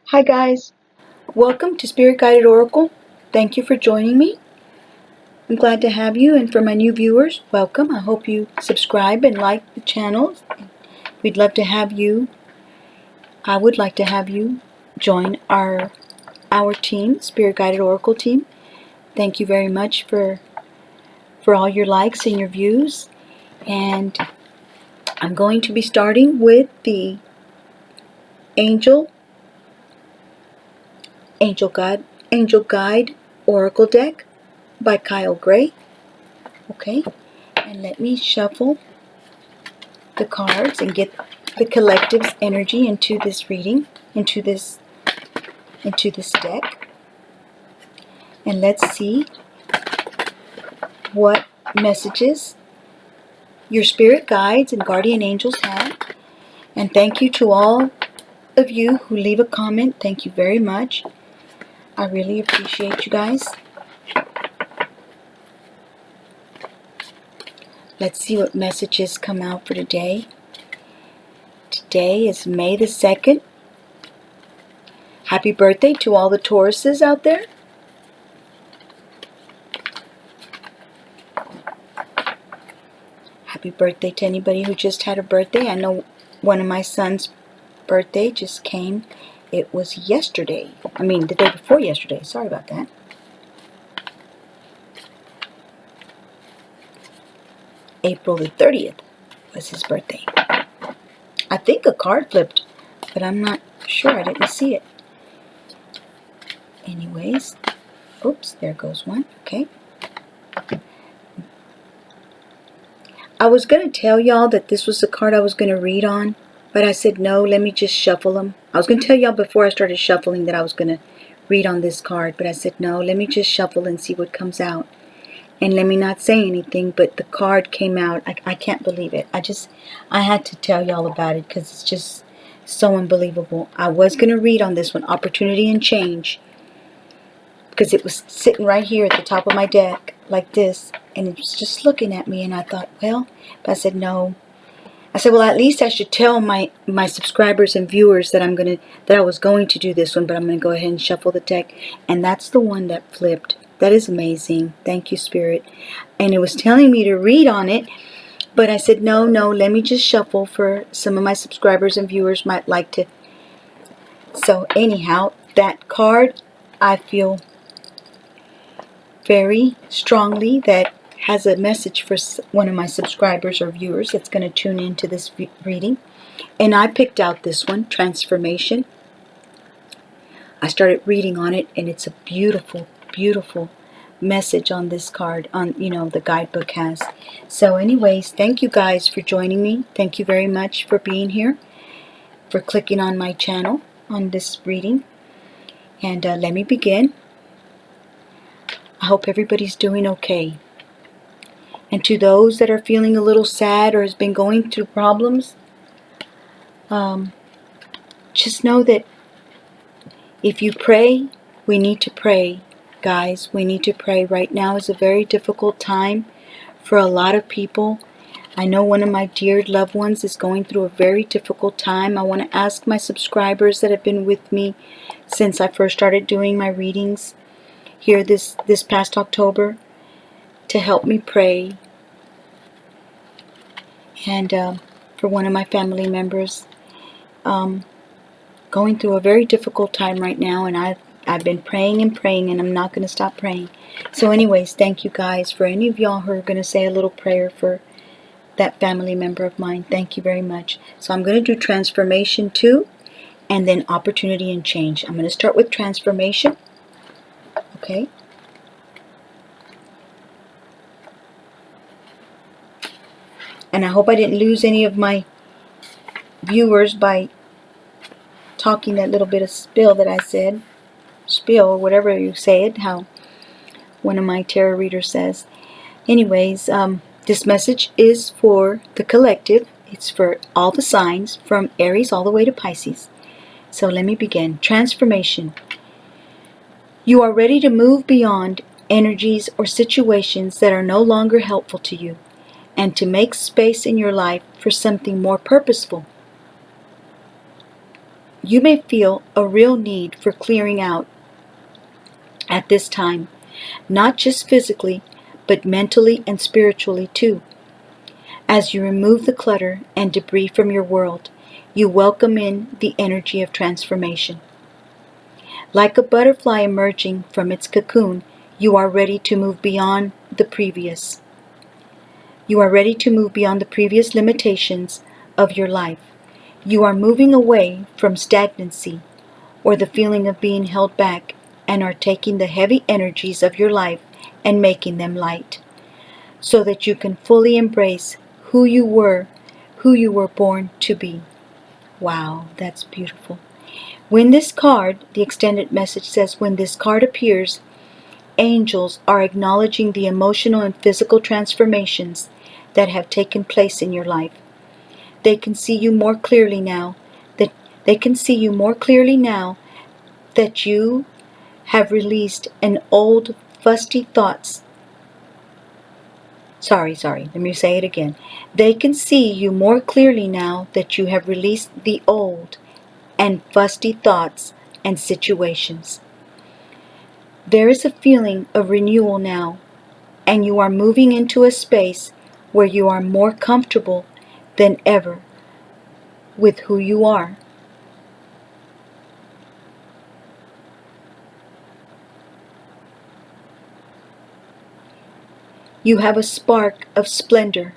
Hi guys, welcome to Spirit Guided Oracle. Thank you for joining me. I'm glad to have you, and for my new viewers, welcome. I hope you subscribe and like the channel. We'd love to have you. I would like to have you join our team, Spirit Guided Oracle team. Thank you very much for all your likes and your views. And I'm going to be starting with the Angel Guide Oracle deck by Kyle Gray. Okay, and let me shuffle the cards and get the collective's energy into this reading, into this deck. And let's see what messages your spirit guides and guardian angels have. And thank you to all of you who leave a comment. Thank you very much. I really appreciate you guys. Let's see what messages come out for today. Today is May the 2nd. Happy birthday to all the Tauruses out there. Happy birthday to anybody who just had a birthday. I know one of my son's birthday just came. It was yesterday. I mean, the day before yesterday. Sorry about that. April the 30th was his birthday. I think a card flipped, but I'm not sure. I didn't see it. Anyways, oops, there goes one. Okay. I was going to tell y'all that this was the card I was going to read on, but I said no, let me just shuffle them. I was going to tell y'all before I started shuffling that I was going to read on this card, but I said no, let me just shuffle and see what comes out. And let me not say anything, but the card came out. I can't believe it. I had to tell y'all about it because it's just so unbelievable. I was going to read on this one, Opportunity and Change, because it was sitting right here at the top of my deck like this, and it was just looking at me, and I thought, well, but I said no. I said, well, at least I should tell my subscribers and viewers that I was going to do this one, but I'm going to go ahead and shuffle the deck, and that's the one that flipped. That is amazing. Thank you, Spirit. And it was telling me to read on it, but I said, no, let me just shuffle for some of my subscribers and viewers might like to. So anyhow, that card, I feel very strongly that has a message for one of my subscribers or viewers that's going to tune into this reading. And I picked out this one, Transformation. I started reading on it, and it's a beautiful, beautiful message on this card, on the guidebook has. So anyways, thank you guys for joining me. Thank you very much for being here, for clicking on my channel on this reading. And let me begin. I hope everybody's doing okay. And to those that are feeling a little sad or has been going through problems, just know that if you pray, we need to pray, guys. We need to pray. Right now is a very difficult time for a lot of people. I know one of my dear loved ones is going through a very difficult time. I want to ask my subscribers that have been with me since I first started doing my readings here this past October to help me pray. And for one of my family members going through a very difficult time right now, and I've been praying and praying, and I'm not going to stop praying. So anyways, thank you guys. For any of y'all who are going to say a little prayer for that family member of mine, thank you very much. So I'm going to do Transformation 2 and then Opportunity and Change. I'm going to start with Transformation. Okay. And I hope I didn't lose any of my viewers by talking that little bit of spill that I said. Spill, or whatever you say it, how one of my tarot readers says. Anyways, this message is for the collective. It's for all the signs from Aries all the way to Pisces. So let me begin. Transformation. You are ready to move beyond energies or situations that are no longer helpful to you, and to make space in your life for something more purposeful. You may feel a real need for clearing out at this time, not just physically, but mentally and spiritually too. As you remove the clutter and debris from your world, you welcome in the energy of transformation. Like a butterfly emerging from its cocoon, you are ready to move beyond the previous. You are ready to move beyond the previous limitations of your life. You are moving away from stagnancy or the feeling of being held back and are taking the heavy energies of your life and making them light, so that you can fully embrace who you were born to be. Wow, that's beautiful. When this card, the extended message says, when this card appears, angels are acknowledging the emotional and physical transformations that have taken place in your life. They can see you more clearly now that you have released an old fusty thoughts. Let me say it again. They can see you more clearly now that you have released the old and fusty thoughts and situations. There is a feeling of renewal now, and you are moving into a space where you are more comfortable than ever with who you are. You have a spark of splendor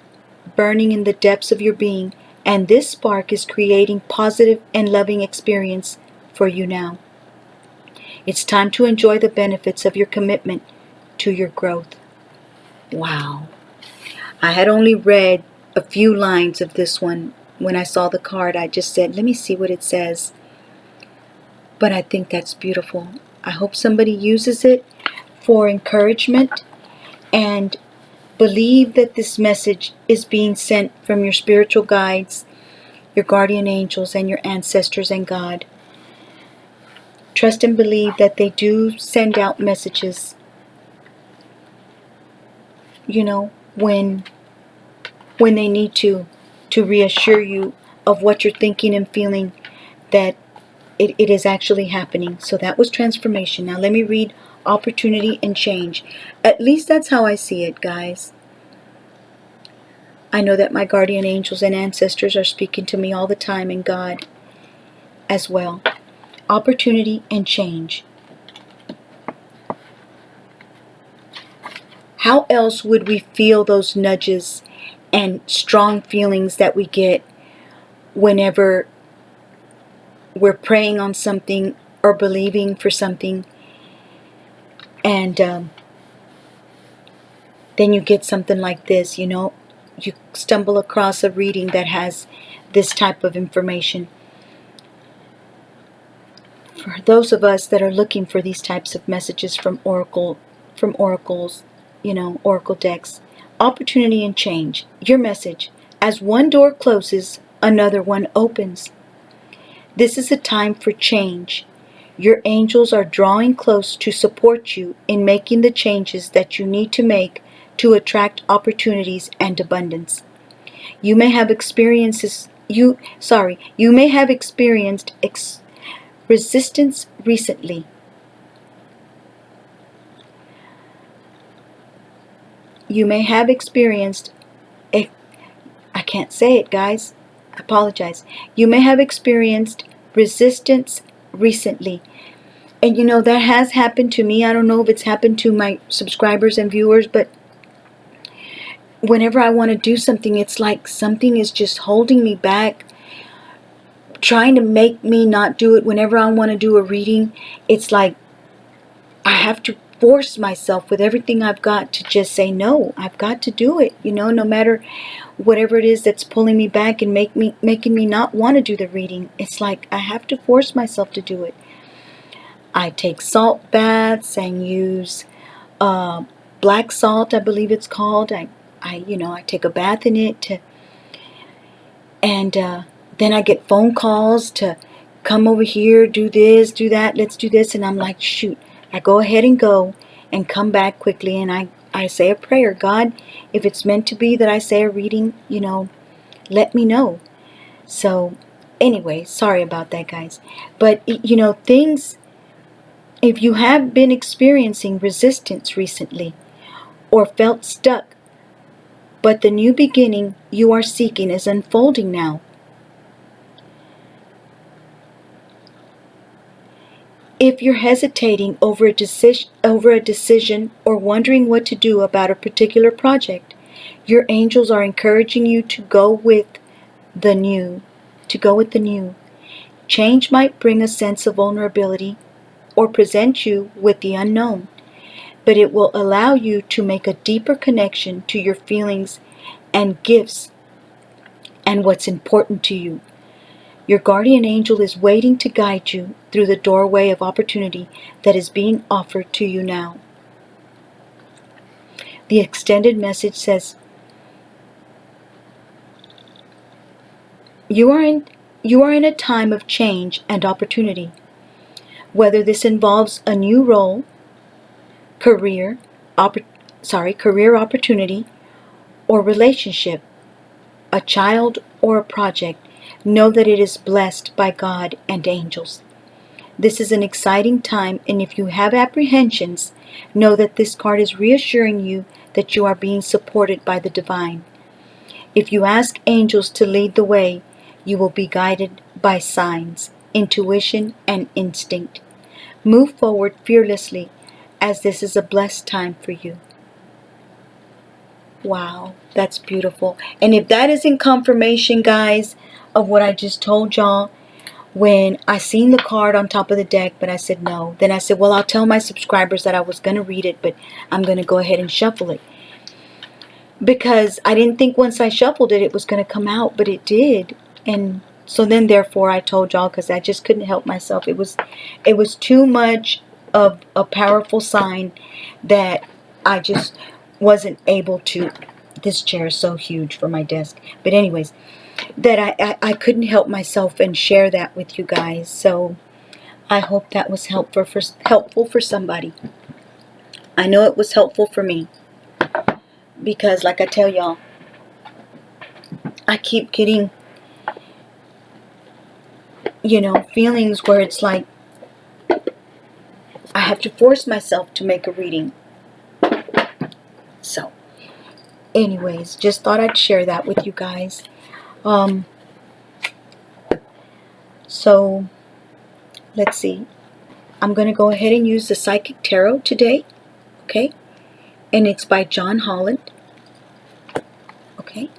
burning in the depths of your being, and this spark is creating positive and loving experience for you now. It's time to enjoy the benefits of your commitment to your growth. Wow. I had only read a few lines of this one. When I saw the card, I just said, let me see what it says. But I think that's beautiful. I hope somebody uses it for encouragement and believe that this message is being sent from your spiritual guides, your guardian angels, and your ancestors and God. Trust and believe that they do send out messages, when they need to reassure you of what you're thinking and feeling, that it is actually happening. So that was transformation. Now let me read opportunity and change. At least that's how I see it, guys. I know that my guardian angels and ancestors are speaking to me all the time, and God as well. Opportunity and change. How else would we feel those nudges and strong feelings that we get whenever we're praying on something or believing for something, and then you get something like this, you stumble across a reading that has this type of information. For those of us that are looking for these types of messages from oracles, oracle decks, opportunity and change. Your message: as one door closes, another one opens. This is a time for change. Your angels are drawing close to support you in making the changes that you need to make to attract opportunities and abundance. You may have experienced resistance recently. You may have experienced, I can't say it, guys. I apologize. You may have experienced resistance recently. And that has happened to me. I don't know if it's happened to my subscribers and viewers, but whenever I want to do something, it's like something is just holding me back, trying to make me not do it. Whenever I want to do a reading, it's like I have to force myself with everything I've got to just say, no, I've got to do it, no matter whatever it is that's pulling me back and making me not want to do the reading. It's like I have to force myself to do it. I take salt baths and use black salt, I believe it's called. I take a bath in it and then I get phone calls to come over here, do this, do that, let's do this, and I'm like, shoot. I go ahead and go and come back quickly, and I say a prayer. God, if it's meant to be that I say a reading, let me know. So Anyway, sorry about that, guys. But, things, if you have been experiencing resistance recently or felt stuck, but the new beginning you are seeking is unfolding now. If you're hesitating over a decision or wondering what to do about a particular project, your angels are encouraging you to go with the new. Change might bring a sense of vulnerability or present you with the unknown, but it will allow you to make a deeper connection to your feelings and gifts and what's important to you. Your guardian angel is waiting to guide you through the doorway of opportunity that is being offered to you now. The extended message says, You are in a time of change and opportunity. Whether this involves a new role, career opportunity, or relationship, a child or a project, know that it is blessed by God and angels. This is an exciting time, and if you have apprehensions, know that this card is reassuring you that you are being supported by the divine. If you ask angels to lead the way, you will be guided by signs, intuition, and instinct. Move forward fearlessly, as this is a blessed time for you. Wow, that's beautiful. And if that isn't confirmation, guys, of what I just told y'all, when I seen the card on top of the deck, but I said no. Then I said, well, I'll tell my subscribers that I was going to read it, but I'm going to go ahead and shuffle it. Because I didn't think once I shuffled it, it was going to come out, but it did. And so then, therefore, I told y'all, because I just couldn't help myself. It was too much of a powerful sign that I just wasn't able to. This chair is so huge for my desk. But anyways, that I couldn't help myself and share that with you guys. So I hope that was helpful for somebody. I know it was helpful for me. Because like I tell y'all, I keep getting, feelings where it's like I have to force myself to make a reading. So, anyways, just thought I'd share that with you guys. So, let's see. I'm going to go ahead and use the Psychic Tarot today. Okay? And it's by John Holland. Okay?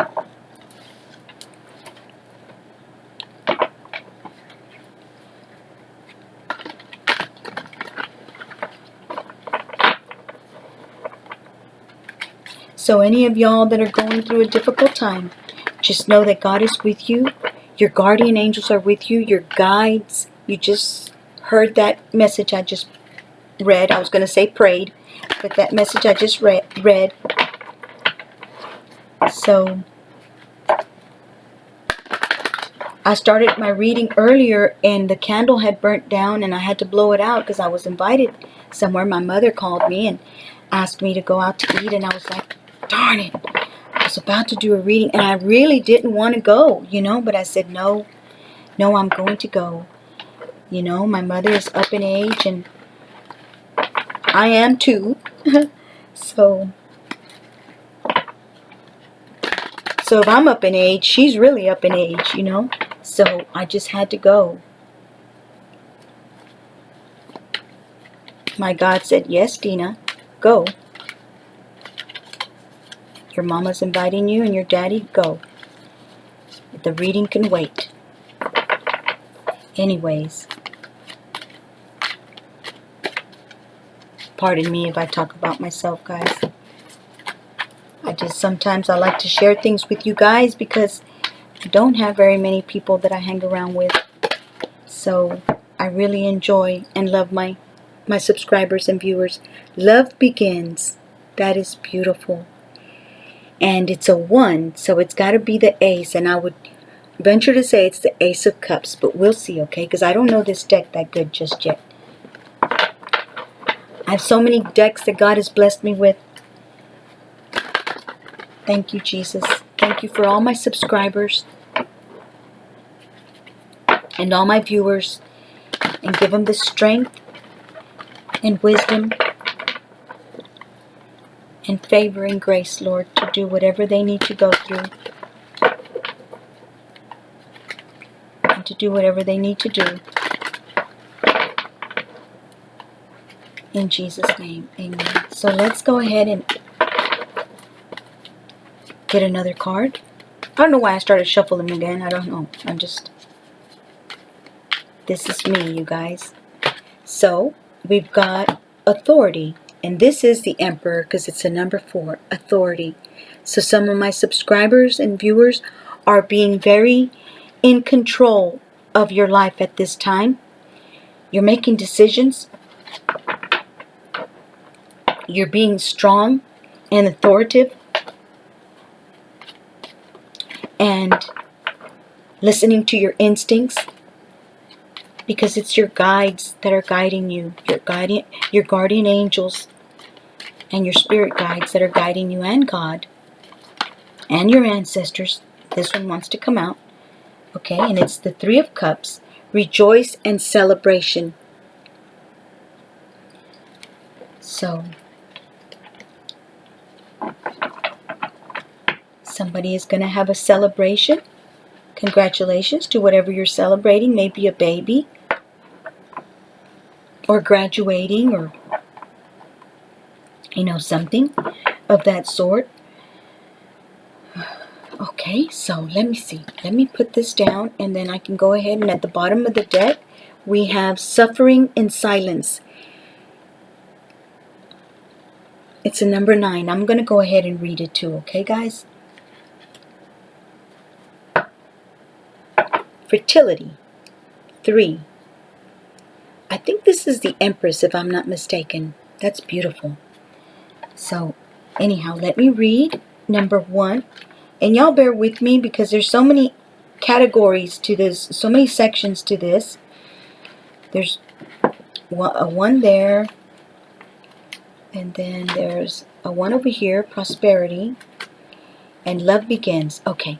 So any of y'all that are going through a difficult time, just know that God is with you. Your guardian angels are with you. Your guides. You just heard that message I just read. I was going to say prayed, but that message I just read. So I started my reading earlier and the candle had burnt down and I had to blow it out because I was invited somewhere. My mother called me and asked me to go out to eat, and I was like, darn it. I was about to do a reading and I really didn't want to go, but I said, no, I'm going to go. My mother is up in age and I am too. So if I'm up in age, she's really up in age, So I just had to go. My God said, yes, Dina, go. Your mama's inviting you and your daddy, go. The reading can wait. Anyways. Pardon me if I talk about myself, guys. Sometimes I like to share things with you guys because I don't have very many people that I hang around with. So I really enjoy and love my subscribers and viewers. Love begins. That is beautiful. And it's a 1, so it's got to be the ace. And I would venture to say it's the Ace of Cups, but we'll see, okay? Because I don't know this deck that good just yet. I have so many decks that God has blessed me with. Thank you, Jesus. Thank you for all my subscribers. and all my viewers, and give them the strength and wisdom and favor and grace, Lord, to do whatever they need to go through, and to do whatever they need to do. In Jesus' name, amen. So let's go ahead and get another card. I don't know why I started shuffling again. I don't know. This is me, you guys. So we've got authority. And this is the Emperor because it's a number 4, authority. So some of my subscribers and viewers are being very in control of your life at this time. You're making decisions. You're being strong and authoritative. And listening to your instincts. Because it's your guides that are guiding you. Your guardian angels and your spirit guides that are guiding you, and God. And your ancestors. This one wants to come out. Okay, and it's the 3 of Cups. Rejoice and celebration. So, somebody is going to have a celebration. Congratulations to whatever you're celebrating. Maybe a baby. Or graduating, or, something of that sort. Okay, so let me see. Let me put this down, and then I can go ahead, and at the bottom of the deck, we have suffering in silence. It's a number 9. I'm going to go ahead and read it too, okay, guys? Fertility, 3. I think this is the Empress, if I'm not mistaken. That's beautiful. So, anyhow, let me read number 1. And y'all bear with me because there's so many categories to this, so many sections to this. There's a 1 there. And then there's a 1 over here, prosperity. And love begins. Okay.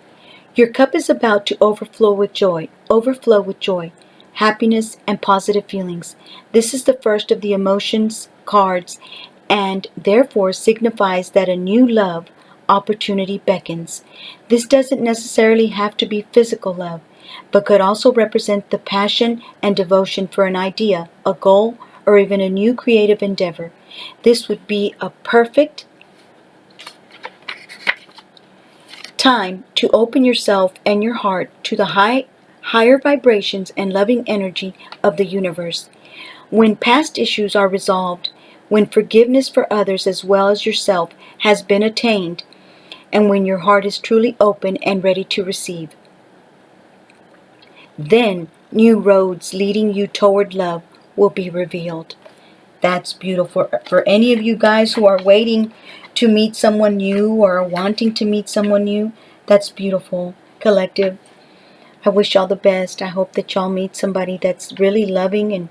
Your cup is about to overflow with joy. Overflow with joy. Happiness and positive feelings. This is the first of the emotions cards, and therefore signifies that a new love opportunity beckons. This doesn't necessarily have to be physical love, but could also represent the passion and devotion for an idea, a goal, or even a new creative endeavor. This would be a perfect time to open yourself and your heart to the higher vibrations and loving energy of the universe. When past issues are resolved, when forgiveness for others as well as yourself has been attained, and when your heart is truly open and ready to receive, then new roads leading you toward love will be revealed. That's beautiful. For any of you guys who are waiting to meet someone new or are wanting to meet someone new, that's beautiful. Collective, I wish y'all the best. I hope that y'all meet somebody that's really loving and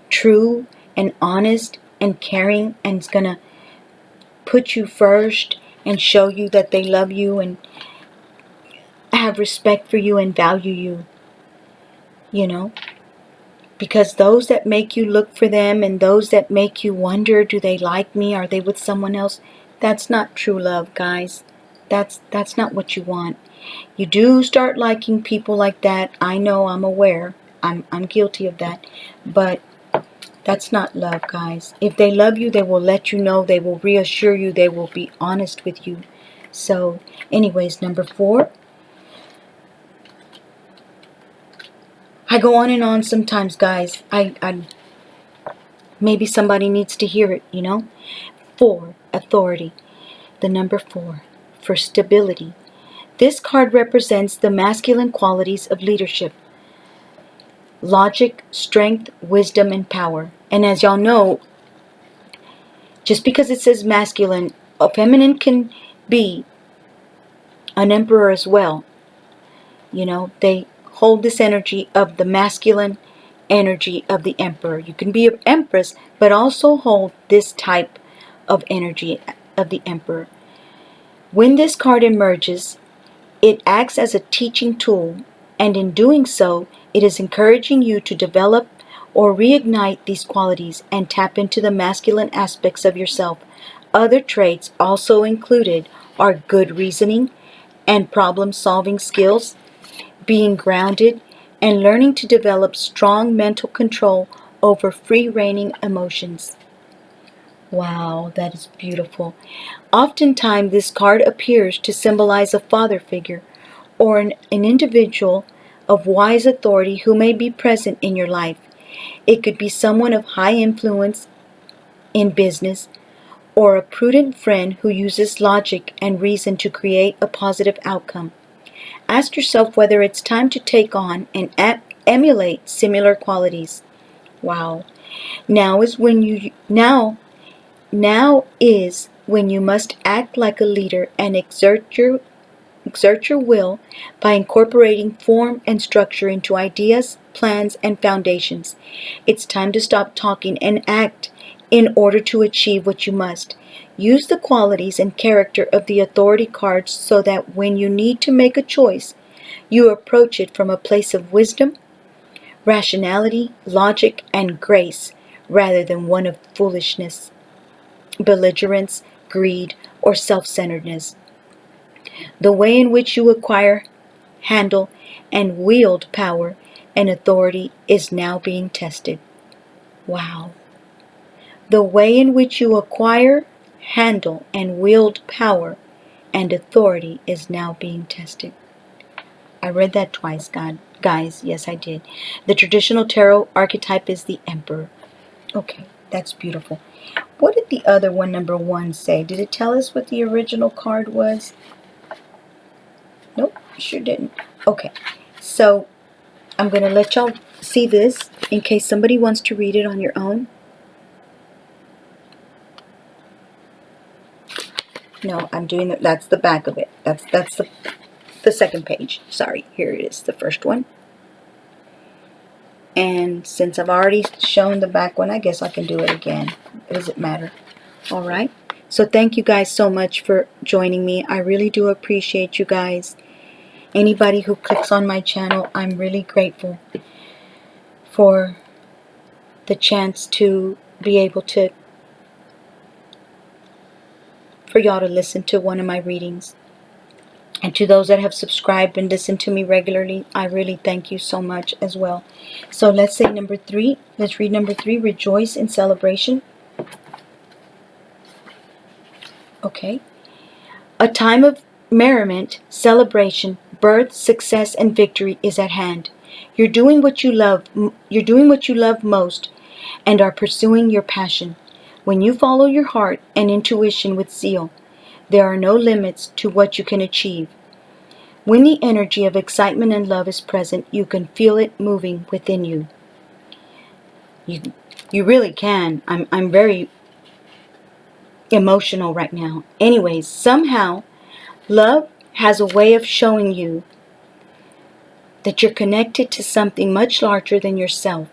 true and honest and caring and is going to put you first and show you that they love you and have respect for you and value you. Because those that make you look for them and those that make you wonder, do they like me? Are they with someone else? That's not true love, guys. That's not what you want. You do start liking people like that. I know, I'm aware. I'm guilty of that. But that's not love, guys. If they love you, they will let you know. They will reassure you. They will be honest with you. So, anyways, number 4. I go on and on sometimes, guys. Maybe somebody needs to hear it, 4, authority. The number 4, for stability. This card represents the masculine qualities of leadership. Logic, strength, wisdom, and power. And as y'all know, just because it says masculine, a feminine can be an emperor as well. They hold this energy of the masculine energy of the emperor. You can be an empress, but also hold this type of energy of the emperor. When this card emerges, it acts as a teaching tool And in doing so, it is encouraging you to develop or reignite these qualities and tap into the masculine aspects of yourself. Other traits also included are good reasoning and problem-solving skills, being grounded, and learning to develop strong mental control over free-reigning emotions. Wow, that is beautiful. Oftentimes, this card appears to symbolize a father figure or an individual of wise authority who may be present in your life. It could be someone of high influence in business or a prudent friend who uses logic and reason to create a positive outcome. Ask yourself whether it's time to take on and emulate similar qualities. Wow. Now is when you now is when you must act like a leader and exert your will by incorporating form and structure into ideas, plans, and foundations. It's time to stop talking and act in order to achieve what you must. Use the qualities and character of the authority cards so that when you need to make a choice, you approach it from a place of wisdom, rationality, logic, and grace rather than one of foolishness, belligerence, greed, or self-centeredness. The way in which you acquire, handle, and wield power and authority is now being tested. Wow. The way in which you acquire, handle, and wield power and authority is now being tested. I read that twice, guys. Yes, I did. The traditional tarot archetype is the Emperor. Okay, that's beautiful. What did the other one, number 1, say? Did it tell us what the original card was? Nope, sure didn't. Okay, so I'm going to let y'all see this in case somebody wants to read it on your own. No, I'm doing it. That's the back of it. That's the second page. Sorry, here it is, the first one. And since I've already shown the back one, I guess I can do it again. Does it matter? All right. So thank you guys so much for joining me. I really do appreciate you guys. Anybody who clicks on my channel, I'm really grateful for the chance to be able to, for y'all to listen to one of my readings. And to those that have subscribed and listened to me regularly, I really thank you so much as well. So let's say number 3. Let's read number 3, rejoice in celebration. Okay. A time of merriment, celebration, birth, success, and victory is at hand. You're doing what you love. You're doing what you love most and are pursuing your passion. When you follow your heart and intuition with zeal, there are no limits to what you can achieve. When the energy of excitement and love is present, you can feel it moving within you. You really can. I'm very emotional right now. Anyways, somehow, love has a way of showing you that you're connected to something much larger than yourself.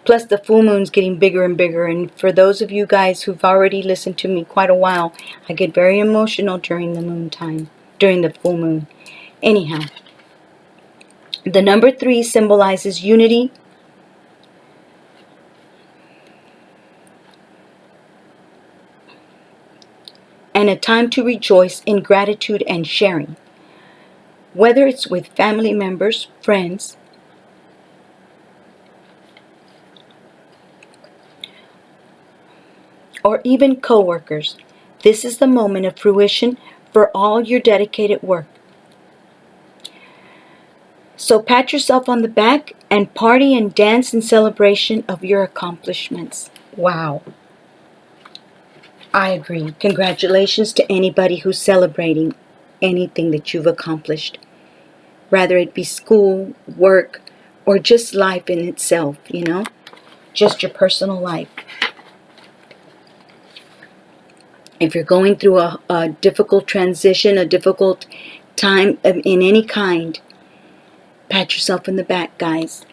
Plus, the full moon's getting bigger and bigger. And for those of you guys who've already listened to me quite a while, I get very emotional during the moon time, during the full moon. Anyhow, the number 3 symbolizes unity, and a time to rejoice in gratitude and sharing. Whether it's with family members, friends, or even co-workers, this is the moment of fruition for all your dedicated work. So pat yourself on the back and party and dance in celebration of your accomplishments. Wow. I agree. Congratulations to anybody who's celebrating anything that you've accomplished. Whether it be school, work, or just life in itself, you know? Just your personal life. If you're going through a difficult transition, a difficult time in any kind, pat yourself in the back, guys.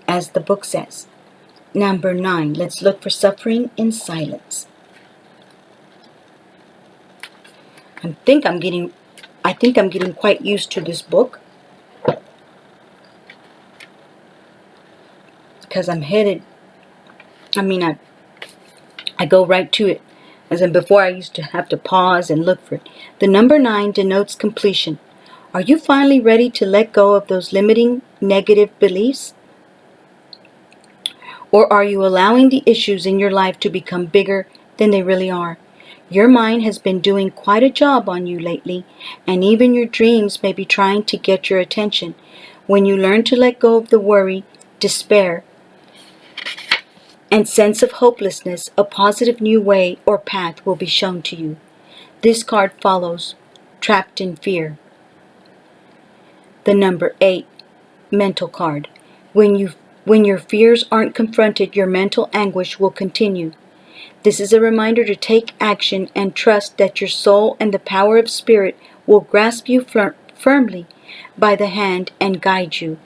As the book says. Number 9, let's look for suffering in silence. I think I'm getting quite used to this book. because I'm headed, I go right to it. As in before, I used to have to pause and look for it. The number 9 denotes completion. Are you finally ready to let go of those limiting negative beliefs? Or are you allowing the issues in your life to become bigger than they really are? Your mind has been doing quite a job on you lately, and even your dreams may be trying to get your attention. When you learn to let go of the worry, despair, and sense of hopelessness, a positive new way or path will be shown to you. This card follows, trapped in fear. The number 8, mental card. When your fears aren't confronted, your mental anguish will continue. This is a reminder to take action and trust that your soul and the power of spirit will grasp you firmly by the hand and guide you.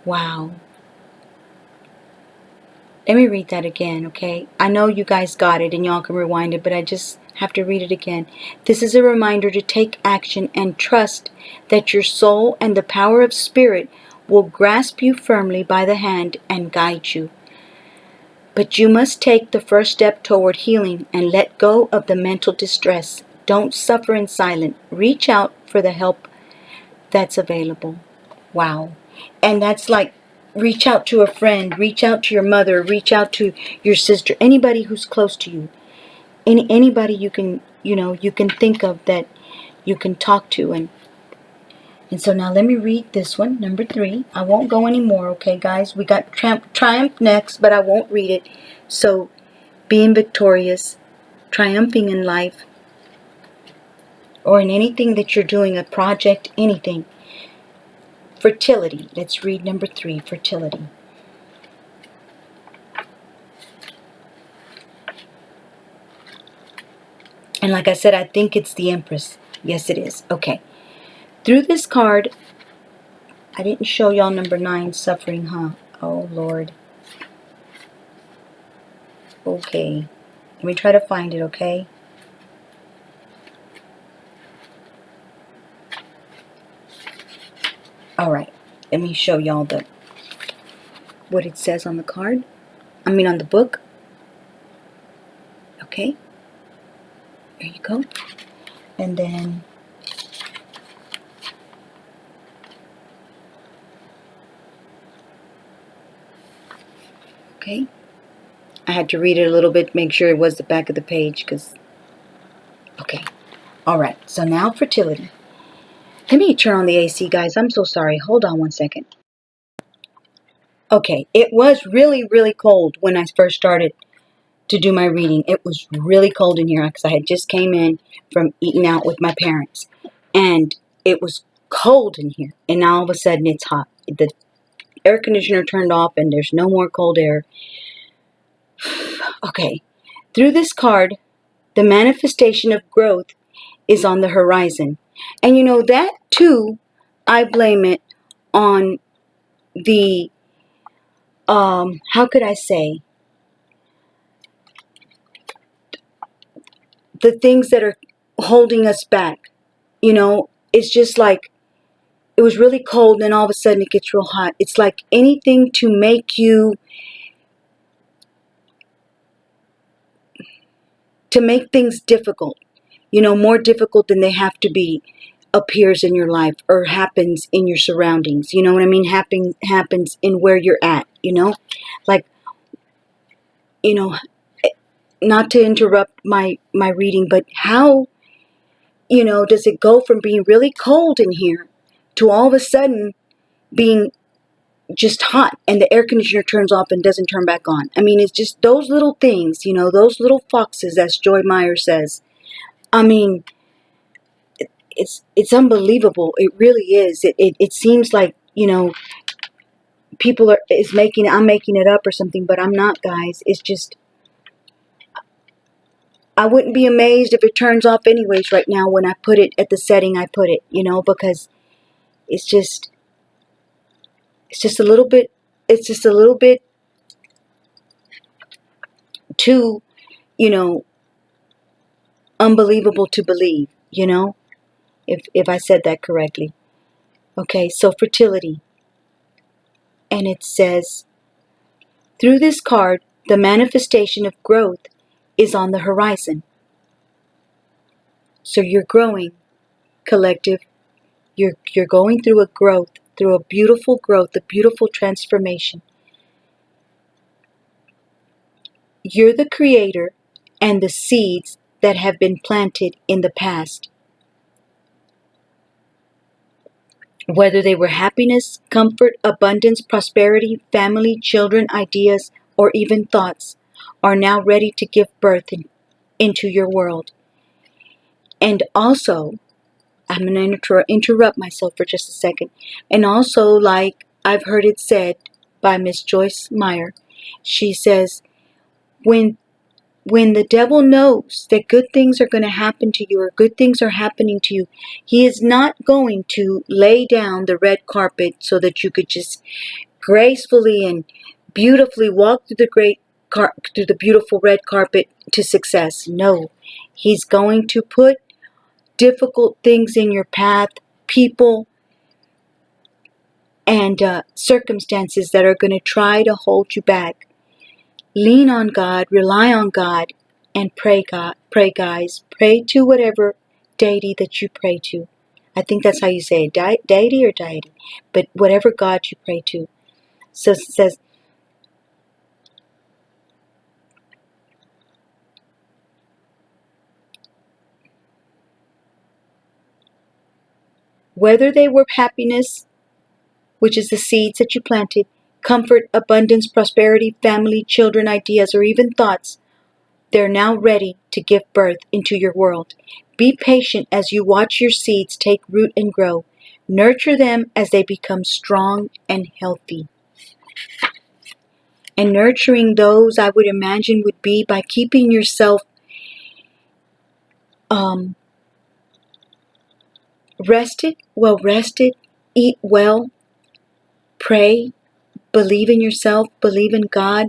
Wow. Let me read that again, okay? I know you guys got it and y'all can rewind it, but I just have to read it again. This is a reminder to take action and trust that your soul and the power of spirit will grasp you firmly by the hand and guide you. But you must take the first step toward healing and let go of the mental distress. Don't suffer in silence. Reach out for the help that's available. Wow. And that's like, reach out to a friend, reach out to your mother, reach out to your sister, anybody who's close to you. Anybody you can, you can think of that you can talk to. And so now let me read this one, number 3. I won't go anymore, okay, guys? We got Triumph next, but I won't read it. So, being victorious, triumphing in life, or in anything that you're doing, a project, anything. Fertility. Let's read number 3, fertility. And like I said, I think it's the Empress. Yes, it is. Okay. Through this card, I didn't show y'all number 9, suffering, huh? Oh, Lord. Okay. Let me try to find it, okay? All right. Let me show y'all what it says on the card. On the book. Okay. There you go. And then okay. I had to read it a little bit, make sure it was the back of the page, because okay. All right. So now fertility. Let me turn on the AC, guys. I'm so sorry. Hold on one second. Okay. It was really, really cold when I first started to do my reading. It was really cold in here because I had just came in from eating out with my parents. And it was cold in here. And now all of a sudden it's hot. The air conditioner turned off and there's no more cold air. Okay. Through this card, the manifestation of growth is on the horizon. And that too, I blame it on the, how could I say, the things that are holding us back. It's just like, it was really cold and then all of a sudden it gets real hot. It's like anything to make you, to make things difficult, more difficult than they have to be, appears in your life or happens in your surroundings. You know what I mean? Happens in where you're at, like, not to interrupt my reading, but how, does it go from being really cold in here to all of a sudden being just hot and the air conditioner turns off and doesn't turn back on? It's just those little things, those little foxes, as Joy Meyer says. It's unbelievable. It really is. It seems like, I'm making it up or something, but I'm not, guys. It's just, I wouldn't be amazed if it turns off anyways right now when I put it at the setting I put it, because it's just a little bit, too, unbelievable to believe, if I said that correctly. Okay, so fertility. And it says, Through this card, the manifestation of growth is on the horizon. So you're growing, collective. You're going through a growth, through a beautiful growth, a beautiful transformation. You're the creator and the seeds that have been planted in the past. Whether they were happiness, comfort, abundance, prosperity, family, children, ideas, or even thoughts, are now ready to give birth into your world. And also, I'm going to interrupt myself for just a second. And also, like I've heard it said by Miss Joyce Meyer, she says, when the devil knows that good things are going to happen to you or good things are happening to you, he is not going to lay down the red carpet so that you could just gracefully and beautifully walk through the beautiful red carpet to success. No, he's going to put difficult things in your path, people, and circumstances that are going to try to hold you back. Lean on God, rely on God, and pray, guys. Pray to whatever deity that you pray to. I think that's how you say it, deity or deity, but whatever God you pray to. So it says, whether they were happiness, which is the seeds that you planted, comfort, abundance, prosperity, family, children, ideas, or even thoughts, they're now ready to give birth into your world. Be patient as you watch your seeds take root and grow. Nurture them as they become strong and healthy. And nurturing those, I would imagine, would be by keeping yourself well rested, eat well, pray, believe in yourself, believe in God,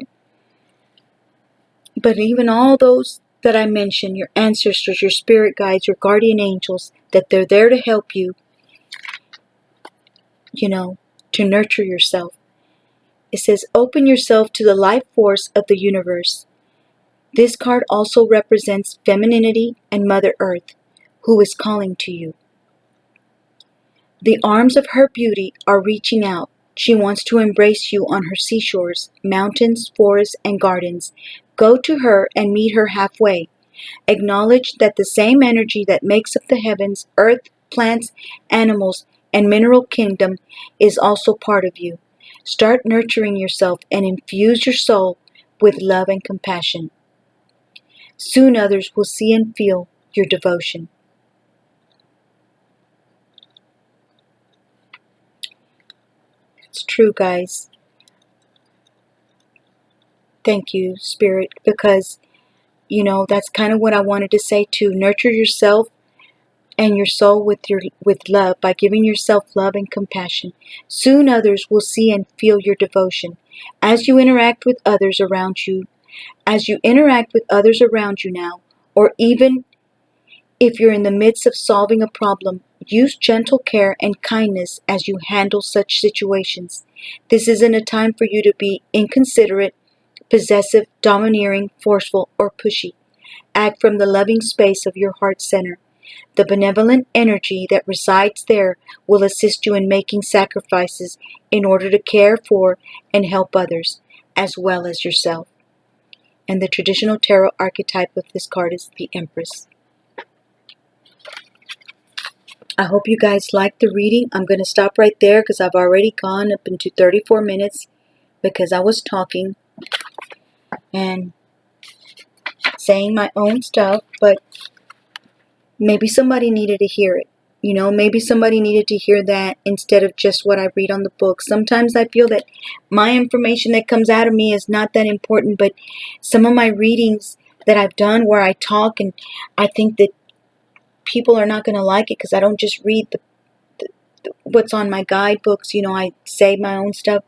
believe in all those that I mentioned, your ancestors, your spirit guides, your guardian angels, that they're there to help you, to nurture yourself. It says, open yourself to the life force of the universe. This card also represents femininity and Mother Earth, who is calling to you. The arms of her beauty are reaching out. She wants to embrace you on her seashores, mountains, forests, and gardens. Go to her and meet her halfway. Acknowledge that the same energy that makes up the heavens, earth, plants, animals, and mineral kingdom is also part of you. Start nurturing yourself and infuse your soul with love and compassion. Soon others will see and feel your devotion. It's true, guys. Thank you, Spirit, because, that's kind of what I wanted to say too. Nurture yourself and your soul with love by giving yourself love and compassion. Soon others will see and feel your devotion. As you interact with others around you now, or even if you're in the midst of solving a problem, use gentle care and kindness as you handle such situations. This isn't a time for you to be inconsiderate, possessive, domineering, forceful, or pushy. Act from the loving space of your heart center. The benevolent energy that resides there will assist you in making sacrifices in order to care for and help others, as well as yourself. And the traditional tarot archetype of this card is the Empress. I hope you guys liked the reading. I'm going to stop right there because I've already gone up into 34 minutes because I was talking and saying my own stuff, but maybe somebody needed to hear it. Maybe somebody needed to hear that instead of just what I read on the book. Sometimes I feel that my information that comes out of me is not that important, but some of my readings that I've done where I talk and I think that people are not going to like it because I don't just read what's on my guidebooks. I say my own stuff,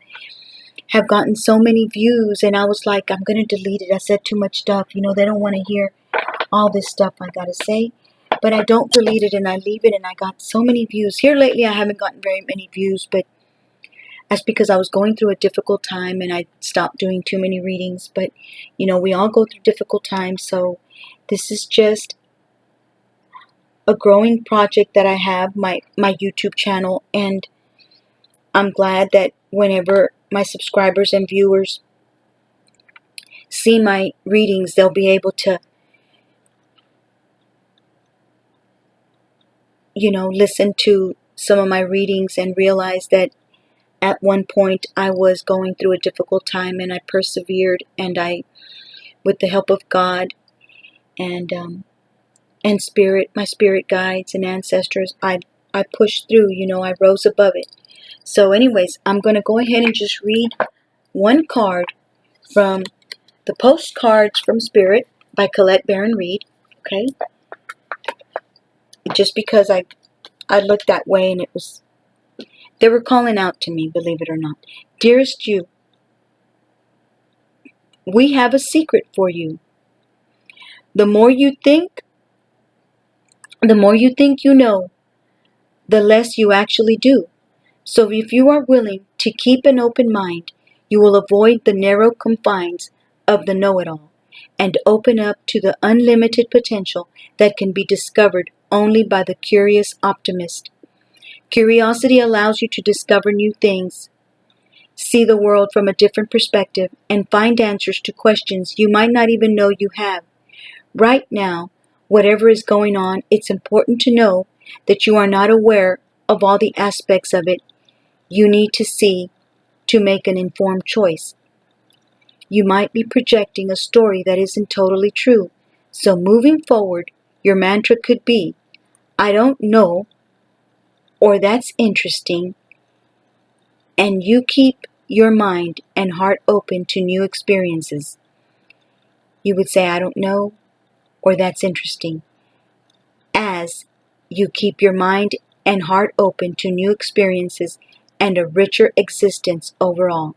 have gotten so many views, and I was like, I'm going to delete it. I said too much stuff. They don't want to hear all this stuff I got to say. But I don't delete it and I leave it, and I got so many views. Here lately I haven't gotten very many views, but That's because I was going through a difficult time and I stopped doing too many readings. But, we all go through difficult times. So this is just a growing project that I have, my YouTube channel. And I'm glad that whenever my subscribers and viewers see my readings, they'll be able to, listen to some of my readings and realize that at one point I was going through a difficult time and I persevered, and I, with the help of God and my spirit guides and ancestors, I pushed through, I rose above it. So anyways, I'm going to go ahead and just read one card from the Postcards from Spirit by Colette Baron Reed. Okay? Just because I looked that way and they were calling out to me, believe it or not. Dearest you, we have a secret for you. The more you think you know, the less you actually do. So if you are willing to keep an open mind, you will avoid the narrow confines of the know-it-all and open up to the unlimited potential that can be discovered only by the curious optimist. Curiosity allows you to discover new things, see the world from a different perspective, and find answers to questions you might not even know you have. Right now, whatever is going on, it's important to know that you are not aware of all the aspects of it you need to see to make an informed choice. You might be projecting a story that isn't totally true. So moving forward, your mantra could be, I don't know, or that's interesting, and you keep your mind and heart open to new experiences. You would say, I don't know, or that's interesting, as you keep your mind and heart open to new experiences and a richer existence overall.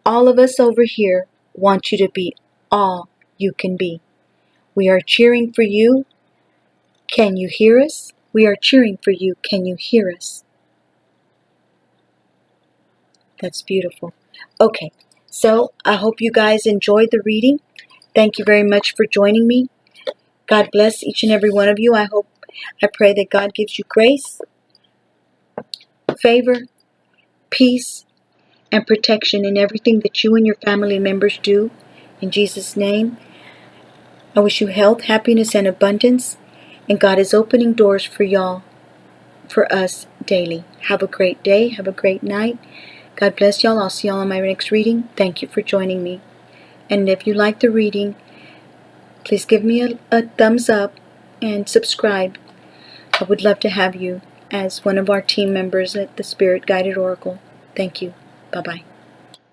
All of us over here want you to be all you can be. We are cheering for you. Can you hear us? We are cheering for you. Can you hear us? That's beautiful. Okay, so I hope you guys enjoyed the reading. Thank you very much for joining me. God bless each and every one of you. I pray that God gives you grace, favor, peace, and protection in everything that you and your family members do. In Jesus' name, I wish you health, happiness, and abundance. And God is opening doors for y'all, for us daily. Have a great day. Have a great night. God bless y'all. I'll see y'all on my next reading. Thank you for joining me. And if you like the reading, please give me a thumbs up and subscribe. I would love to have you as one of our team members at the Spirit Guided Oracle. Thank you. Bye-bye.